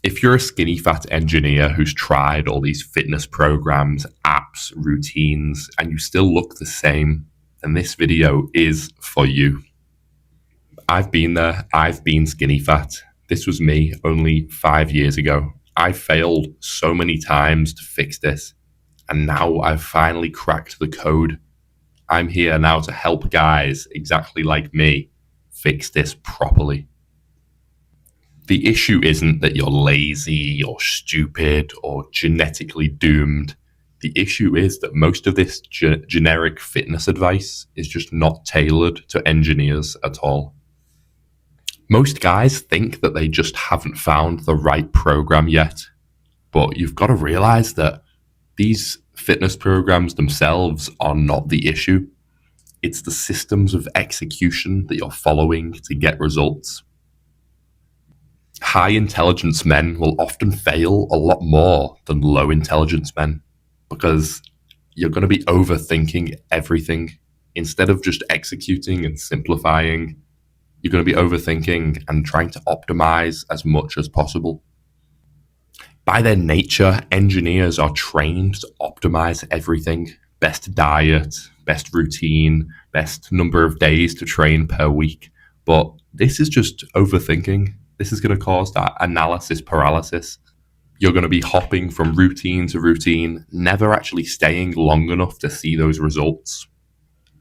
If you're a skinny fat engineer who's tried all these fitness programs, apps, routines, and you still look the same, then this video is for you. I've been there. I've been skinny fat. This was me only 5 years ago. I failed so many times to fix this, and now I've finally cracked the code. I'm here now to help guys exactly like me fix this properly. The issue isn't that you're lazy or stupid or genetically doomed. The issue is that most of this generic fitness advice is just not tailored to engineers at all. Most guys think that they just haven't found the right program yet, but you've got to realize that these fitness programs themselves are not the issue. It's the systems of execution that you're following to get results. High intelligence men will often fail a lot more than low intelligence men because you're going to be overthinking everything. Instead of just executing and simplifying, you're going to be overthinking and trying to optimize as much as possible. By their nature, engineers are trained to optimize everything. Best diet, best routine, best number of days to train per week. But this is just overthinking. This is going to cause that analysis paralysis. You're going to be hopping from routine to routine, never actually staying long enough to see those results.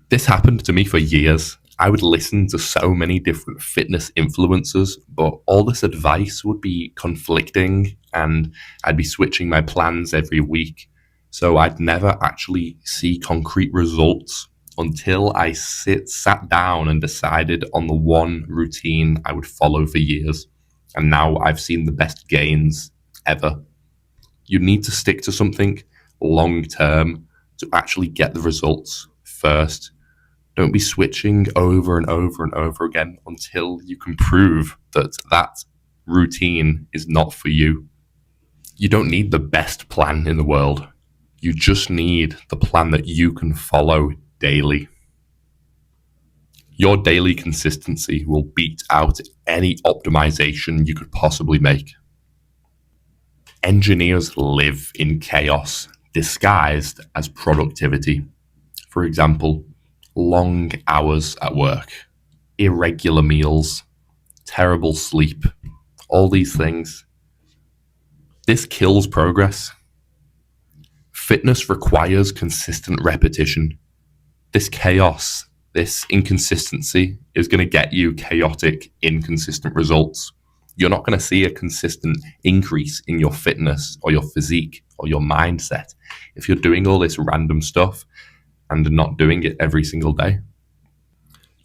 This happened to me for years. I would listen to so many different fitness influencers, but all this advice would be conflicting and I'd be switching my plans every week. So I'd never actually see concrete results until I sat down and decided on the one routine I would follow for years. And now I've seen the best gains ever. You need to stick to something long term to actually get the results first. Don't be switching over and over and over again until you can prove that that routine is not for you. You don't need the best plan in the world. You just need the plan that you can follow daily. Your daily consistency will beat out any optimization you could possibly make. Engineers live in chaos disguised as productivity. For example, long hours at work, irregular meals, terrible sleep, all these things. This kills progress. Fitness requires consistent repetition. This chaos, this inconsistency is going to get you chaotic, inconsistent results. You're not going to see a consistent increase in your fitness or your physique or your mindset if you're doing all this random stuff and not doing it every single day.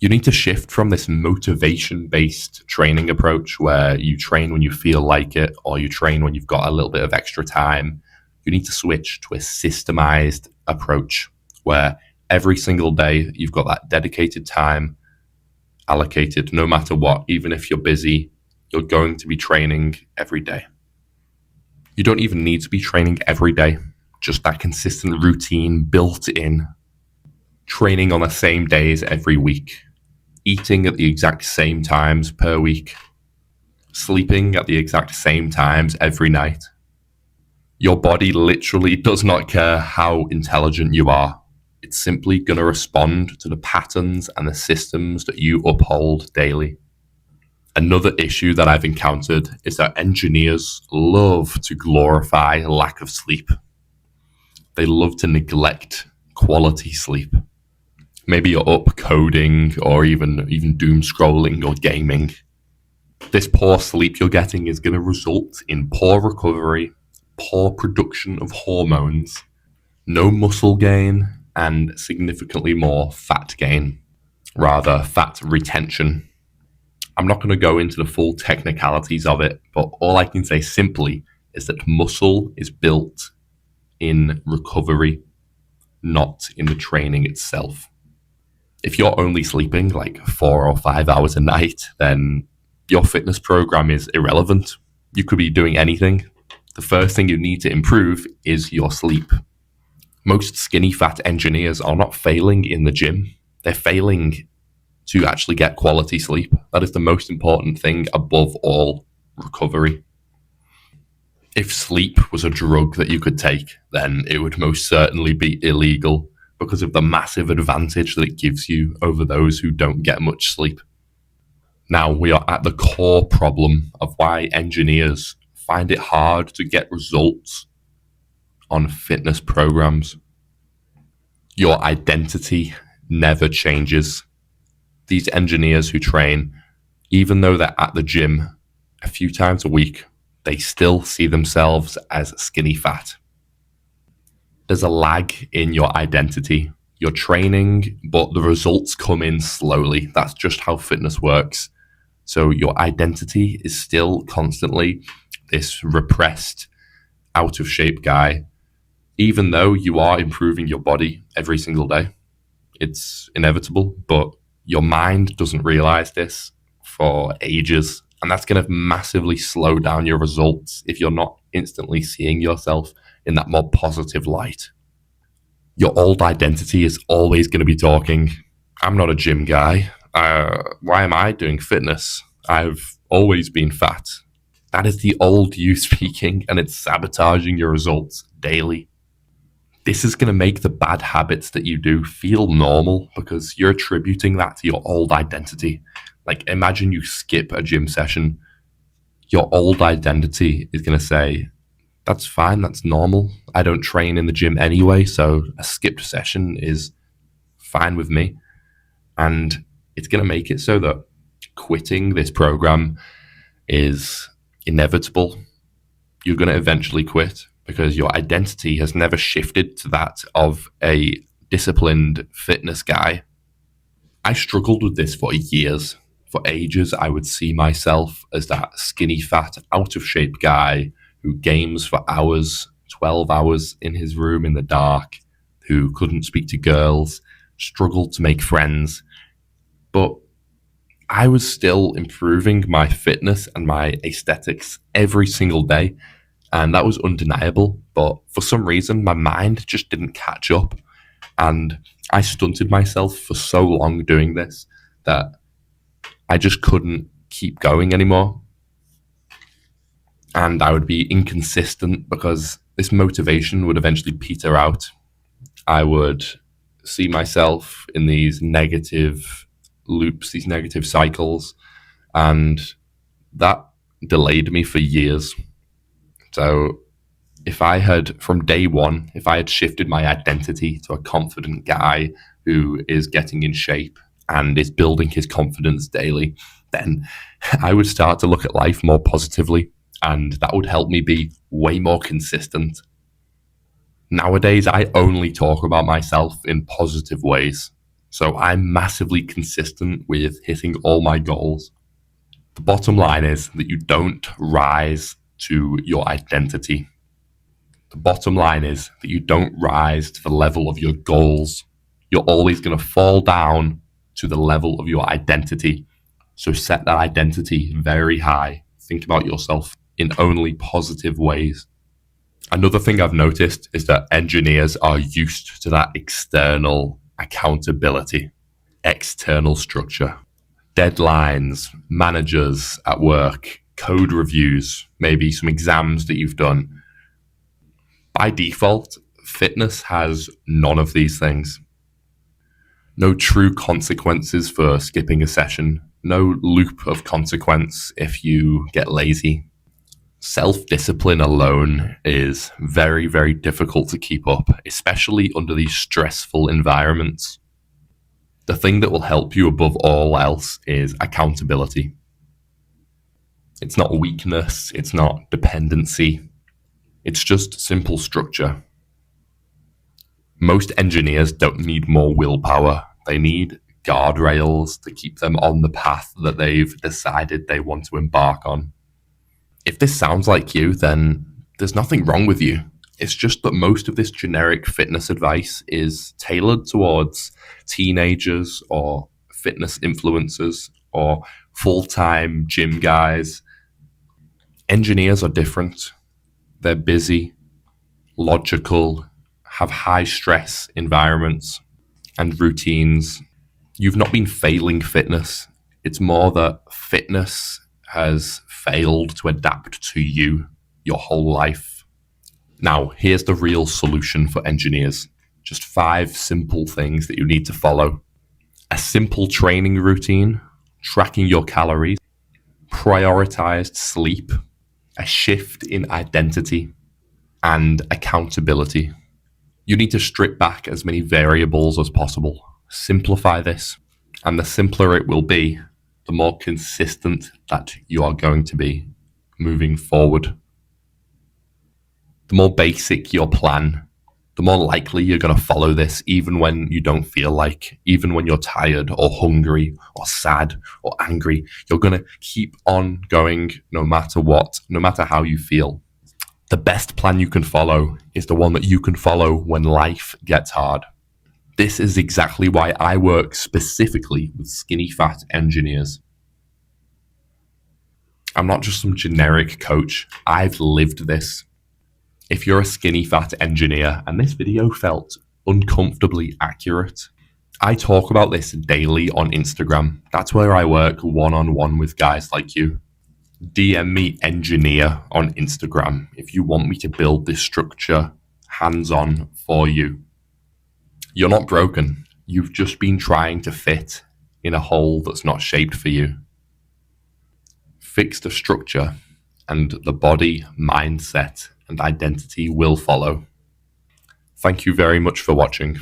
You need to shift from this motivation-based training approach where you train when you feel like it or you train when you've got a little bit of extra time. You need to switch to a systemized approach where every single day you've got that dedicated time allocated no matter what. Even if you're busy, you're going to be training every day. You don't even need to be training every day, just that consistent routine built in. Training on the same days every week, eating at the exact same times per week, sleeping at the exact same times every night. Your body literally does not care how intelligent you are. It's simply going to respond to the patterns and the systems that you uphold daily. Another issue that I've encountered is that engineers love to glorify lack of sleep. They love to neglect quality sleep. Maybe you're up coding or even doom scrolling or gaming. This poor sleep you're getting is going to result in poor recovery, poor production of hormones, no muscle gain, and significantly more fat gain, rather fat retention. I'm not going to go into the full technicalities of it, but all I can say simply is that muscle is built in recovery, not in the training itself. If you're only sleeping like 4 or 5 hours a night, then your fitness program is irrelevant. You could be doing anything. The first thing you need to improve is your sleep. Most skinny fat engineers are not failing in the gym. They're failing to actually get quality sleep. That is the most important thing above all recovery. If sleep was a drug that you could take, then it would most certainly be illegal because of the massive advantage that it gives you over those who don't get much sleep. Now, we are at the core problem of why engineers find it hard to get results on fitness programs. Your identity never changes. These engineers who train, even though they're at the gym a few times a week, they still see themselves as skinny fat. There's a lag in your identity. You're training, but the results come in slowly. That's just how fitness works. So your identity is still constantly this repressed, out of shape guy, even though you are improving your body every single day. It's inevitable, but your mind doesn't realize this for ages. And that's going to massively slow down your results if you're not instantly seeing yourself in that more positive light. Your old identity is always going to be talking, I'm not a gym guy. Why am I doing fitness? I've always been fat. That is the old you speaking, and it's sabotaging your results daily. This is going to make the bad habits that you do feel normal because you're attributing that to your old identity. Like, imagine you skip a gym session. Your old identity is going to say, that's fine, that's normal. I don't train in the gym anyway, so a skipped session is fine with me. And it's going to make it so that quitting this program is inevitable. You're going to eventually quit because your identity has never shifted to that of a disciplined fitness guy. I struggled with this for years. For ages, I would see myself as that skinny, fat, out of shape guy who games for hours, 12 hours in his room in the dark, who couldn't speak to girls, struggled to make friends. But I was still improving my fitness and my aesthetics every single day. And that was undeniable. But for some reason, my mind just didn't catch up. And I stunted myself for so long doing this that I just couldn't keep going anymore. And I would be inconsistent because this motivation would eventually peter out. I would see myself in these negative loops, these negative cycles, and that delayed me for years. So if I had, from day one, if I had shifted my identity to a confident guy who is getting in shape and is building his confidence daily, then I would start to look at life more positively, and that would help me be way more consistent. Nowadays, I only talk about myself in positive ways. So I'm massively consistent with hitting all my goals. The bottom line is that you don't rise to your identity. The bottom line is that you don't rise to the level of your goals. You're always going to fall down to the level of your identity. So set that identity very high. Think about yourself in only positive ways. Another thing I've noticed is that engineers are used to that external accountability, external structure, deadlines, managers at work, code reviews, maybe some exams that you've done. By default, fitness has none of these things. No true consequences for skipping a session, no loop of consequence if you get lazy. Self-discipline alone is very, very difficult to keep up, especially under these stressful environments. The thing that will help you above all else is accountability. It's not weakness, it's not dependency, it's just simple structure. Most engineers don't need more willpower, they need guardrails to keep them on the path that they've decided they want to embark on. If this sounds like you, then there's nothing wrong with you. It's just that most of this generic fitness advice is tailored towards teenagers or fitness influencers or full-time gym guys. Engineers are different. They're busy, logical, have high stress environments and routines. You've not been failing fitness. It's more that fitness has failed to adapt to you. your whole life. Now, here's the real solution for engineers. Just 5 simple things that you need to follow. A simple training routine, tracking your calories, prioritized sleep, a shift in identity, and accountability. You need to strip back as many variables as possible. Simplify this, and the simpler it will be, the more consistent that you are going to be moving forward. The more basic your plan, the more likely you're going to follow this, even when you don't feel like, even when you're tired or hungry or sad or angry. You're going to keep on going no matter what, no matter how you feel. The best plan you can follow is the one that you can follow when life gets hard. This is exactly why I work specifically with skinny fat engineers. I'm not just some generic coach. I've lived this. If you're a skinny fat engineer and this video felt uncomfortably accurate, I talk about this daily on Instagram. That's where I work one-on-one with guys like you. DM me engineer on Instagram if you want me to build this structure hands-on for you. You're not broken. You've just been trying to fit in a hole that's not shaped for you. Fix the structure, and the body, mindset, and identity will follow. Thank you very much for watching.